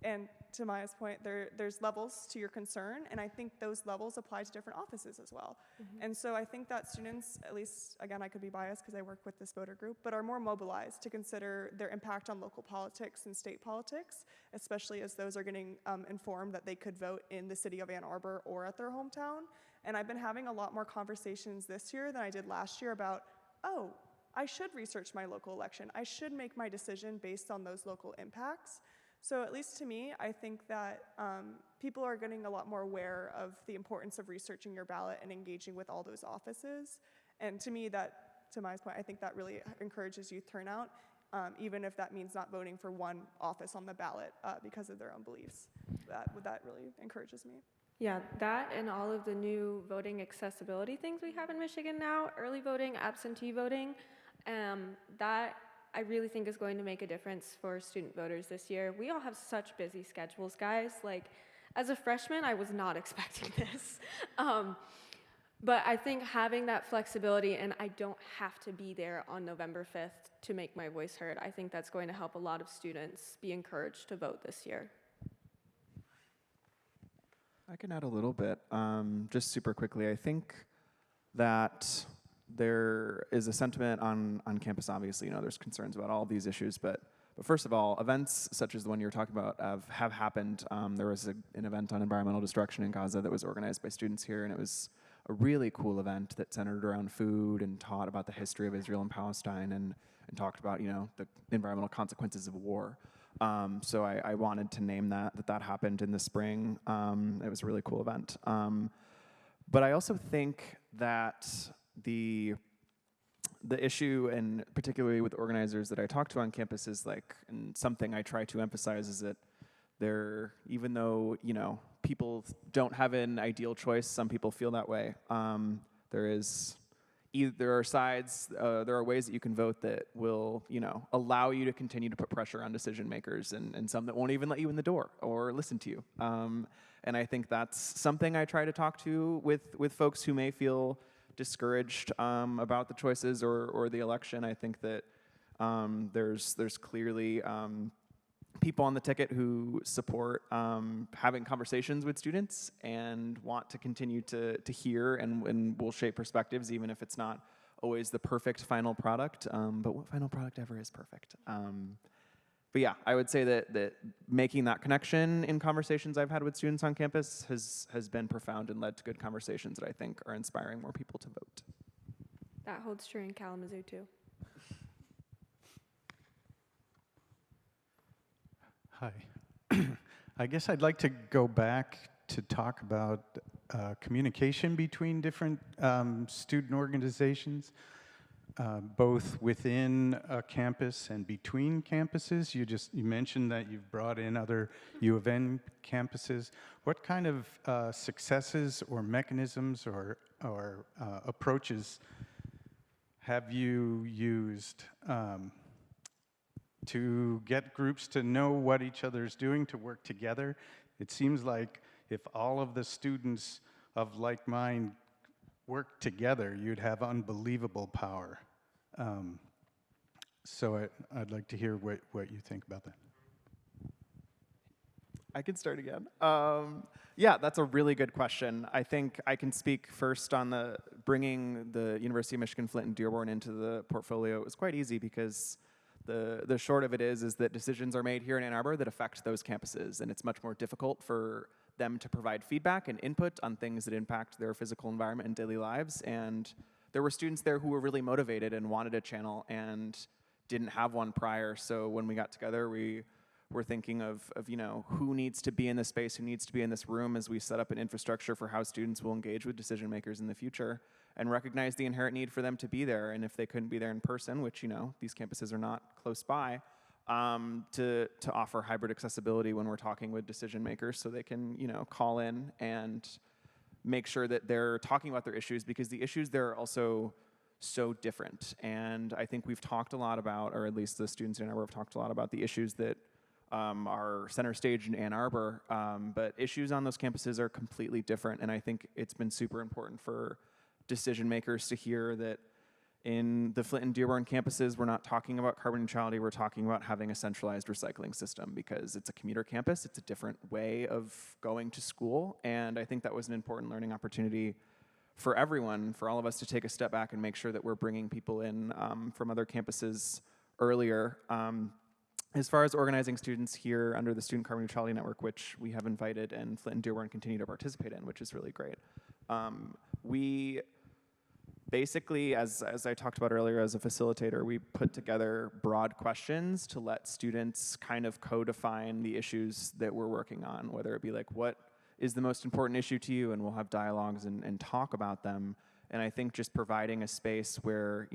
And to Maya's point, there's levels to your concern, and I think those levels apply to different offices as well. Mm-hmm. And so I think that students, at least, again, I could be biased because I work with this voter group, but are more mobilized to consider their impact on local politics and state politics, especially as those are getting informed that they could vote in the city of Ann Arbor or at their hometown. And I've been having a lot more conversations this year than I did last year about, oh, I should research my local election. I should make my decision based on those local impacts. So at least to me, I think that people are getting a lot more aware of the importance of researching your ballot and engaging with all those offices. And to me, to Maya's point, I think that really encourages youth turnout, even if that means not voting for one office on the ballot because of their own beliefs. That really encourages me. Yeah, that and all of the new voting accessibility things we have in Michigan now, early voting, absentee voting, that I really think is going to make a difference for student voters this year. We all have such busy schedules, guys. Like, as a freshman, I was not expecting this. But I think having that flexibility, and I don't have to be there on November 5th to make my voice heard, I think that's going to help a lot of students be encouraged to vote this year. I can add a little bit, just super quickly. I think that there is a sentiment on campus, obviously, there's concerns about all of these issues, but first of all, events such as the one you're talking about have happened. There was an event on environmental destruction in Gaza that was organized by students here, and it was a really cool event that centered around food and taught about the history of Israel and Palestine and talked about, the environmental consequences of war. So I wanted to name that happened in the spring. It was a really cool event. But I also think that the issue, and particularly with organizers that I talk to on campus, is and something I try to emphasize is that even though, people don't have an ideal choice, some people feel that way. There are sides, there are ways that you can vote that will, allow you to continue to put pressure on decision makers, and some that won't even let you in the door or listen to you. And I think that's something I try to talk to with folks who may feel discouraged about the choices or the election. I think that there's clearly people on the ticket who support having conversations with students and want to continue to hear and will shape perspectives, even if it's not always the perfect final product. But what final product ever is perfect? But yeah, I would say that making that connection in conversations I've had with students on campus has been profound and led to good conversations that I think are inspiring more people to vote. That holds true in Kalamazoo, too. Hi. I guess I'd like to go back to talk about communication between different student organizations, both within a campus and between campuses. You mentioned that you've brought in other U of N campuses. What kind of successes or mechanisms or approaches have you used to get groups to know what each other's doing, to work together? It seems like if all of the students of like mind worked together, you'd have unbelievable power. So I'd like to hear what you think about that. I can start again. Yeah, that's a really good question. I think I can speak first on bringing the University of Michigan Flint and Dearborn into the portfolio. It was quite easy because the short of it is that decisions are made here in Ann Arbor that affect those campuses, and it's much more difficult for them to provide feedback and input on things that impact their physical environment and daily lives. And there were students there who were really motivated and wanted a channel and didn't have one prior. So when we got together, we were thinking of who needs to be in this space, who needs to be in this room as we set up an infrastructure for how students will engage with decision makers in the future, and recognize the inherent need for them to be there. And if they couldn't be there in person, which these campuses are not close by, to offer hybrid accessibility when we're talking with decision makers, so they can call in and make sure that they're talking about their issues, because the issues there are also so different. And I think we've talked a lot about, or at least the students in Ann Arbor have talked a lot about the issues that are center stage in Ann Arbor, but issues on those campuses are completely different. And I think it's been super important for decision makers to hear that in the Flint and Dearborn campuses, we're not talking about carbon neutrality, we're talking about having a centralized recycling system, because it's a commuter campus, it's a different way of going to school. And I think that was an important learning opportunity for everyone, for all of us to take a step back and make sure that we're bringing people in from other campuses earlier. As far as organizing students here under the Student Carbon Neutrality Network, which we have invited and Flint and Dearborn continue to participate in, which is really great. We basically, as I talked about earlier, as a facilitator, we put together broad questions to let students kind of co-define the issues that we're working on, whether it be like, what is the most important issue to you? And we'll have dialogues and talk about them. And I think just providing a space where,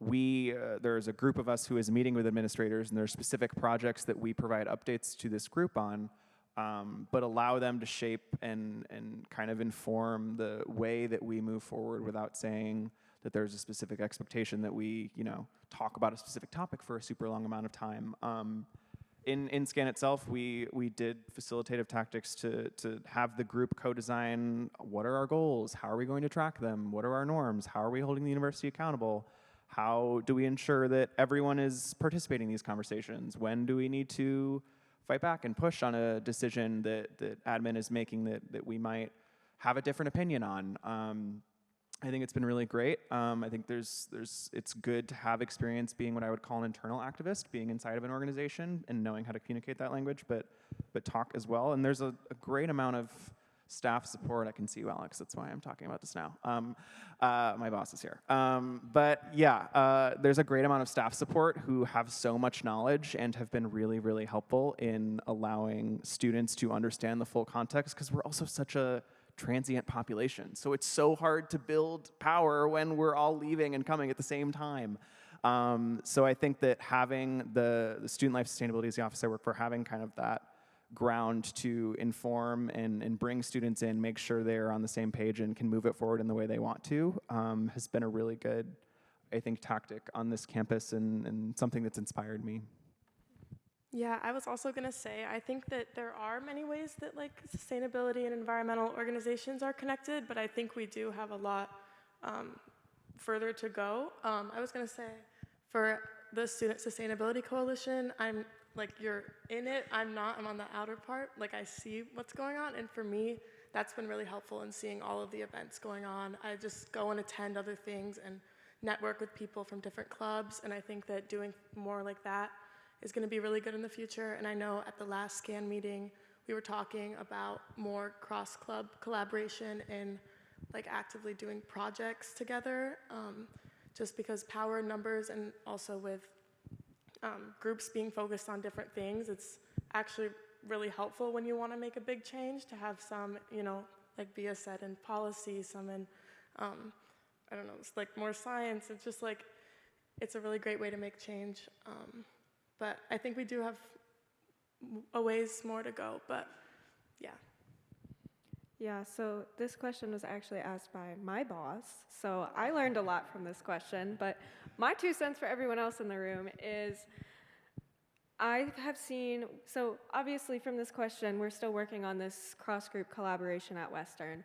there's a group of us who is meeting with administrators, and there's specific projects that we provide updates to this group on, but allow them to shape and kind of inform the way that we move forward without saying that there's a specific expectation that we, talk about a specific topic for a super long amount of time. In SCAN itself, we did facilitative tactics to have the group co-design what are our goals, how are we going to track them, what are our norms, how are we holding the university accountable, how do we ensure that everyone is participating in these conversations, when do we need to fight back and push on a decision that admin is making that we might have a different opinion on. I think it's been really great. I think it's good to have experience being what I would call an internal activist, being inside of an organization and knowing how to communicate that language, but talk as well. And there's a great amount of staff support. I can see you, Alex. That's why I'm talking about this now. My boss is here. But yeah, there's a great amount of staff support who have so much knowledge and have been really, really helpful in allowing students to understand the full context, because we're also such a transient population. So it's so hard to build power when we're all leaving and coming at the same time. So I think that having the Student Life Sustainability is the office I work for, having kind of that ground to inform and bring students in, make sure they're on the same page and can move it forward in the way they want to, has been a really good, I think, tactic on this campus and something that's inspired me. Yeah, I was also going to say, I think that there are many ways that like sustainability and environmental organizations are connected, but I think we do have a lot further to go. I was going to say, for the Student Sustainability Coalition, I'm like, you're in it, I'm not, I'm on the outer part, like I see what's going on, and for me, that's been really helpful in seeing all of the events going on. I just go and attend other things and network with people from different clubs, and I think that doing more like that is going to be really good in the future. And I know at the last SCAN meeting, we were talking about more cross-club collaboration and like actively doing projects together, just because power in numbers and also with groups being focused on different things, it's actually really helpful when you want to make a big change to have some, like Bia said, in policy, some in, I don't know, it's like more science. It's just like, it's a really great way to make change. But I think we do have a ways more to go, but yeah. Yeah, so this question was actually asked by my boss, so I learned a lot from this question, but my 2 cents for everyone else in the room is I have seen, so obviously from this question, we're still working on this cross-group collaboration at Western.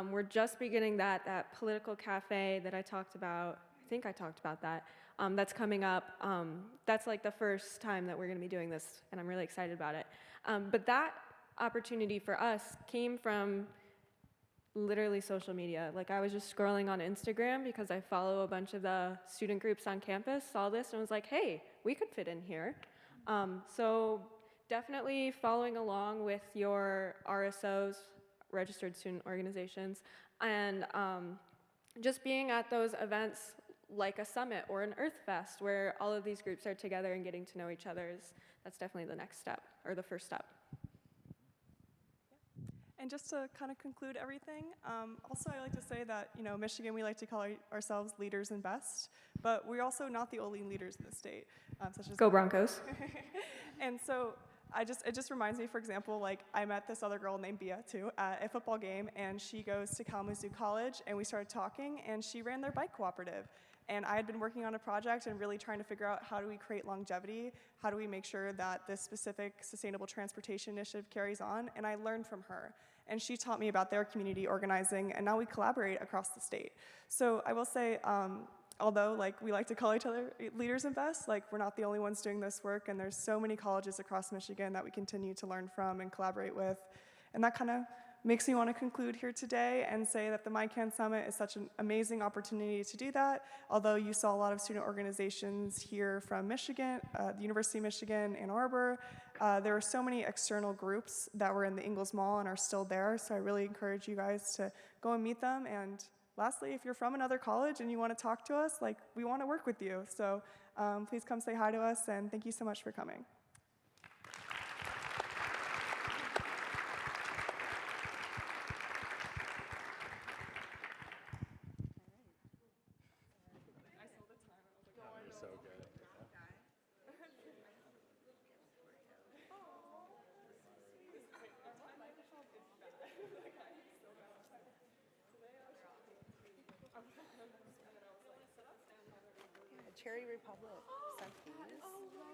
We're just beginning that political cafe that I talked about. I think I talked about that. That's coming up. That's like the first time that we're going to be doing this, and I'm really excited about it. But that opportunity for us came from literally social media. Like I was just scrolling on Instagram because I follow a bunch of the student groups on campus, saw this and was like, hey, we could fit in here. So definitely following along with your RSOs, registered student organizations, and just being at those events like a summit or an Earth Fest where all of these groups are together and getting to know each other that's definitely the next step, or the first step. And just to kind of conclude everything, also I like to say that, Michigan, we like to call ourselves leaders and best, but we're also not the only leaders in the state. Such as Go Broncos. And so it just reminds me, for example, like I met this other girl named Bia too at a football game, and she goes to Kalamazoo College, and we started talking, and she ran their bike cooperative. And I had been working on a project and really trying to figure out how do we create longevity, how do we make sure that this specific sustainable transportation initiative carries on, and I learned from her. And she taught me about their community organizing, and now we collaborate across the state. So I will say, although we like to call each other leaders and best, we're not the only ones doing this work, and there's so many colleges across Michigan that we continue to learn from and collaborate with. And that kind of makes me want to conclude here today and say that the MiCAN Summit is such an amazing opportunity to do that. Although you saw a lot of student organizations here from Michigan, the University of Michigan, Ann Arbor, there are so many external groups that were in the Ingalls Mall and are still there, so I really encourage you guys to go and meet them. And lastly, if you're from another college and you want to talk to us, we want to work with you. So please come say hi to us, and thank you so much for coming. Cherry Republic sent these.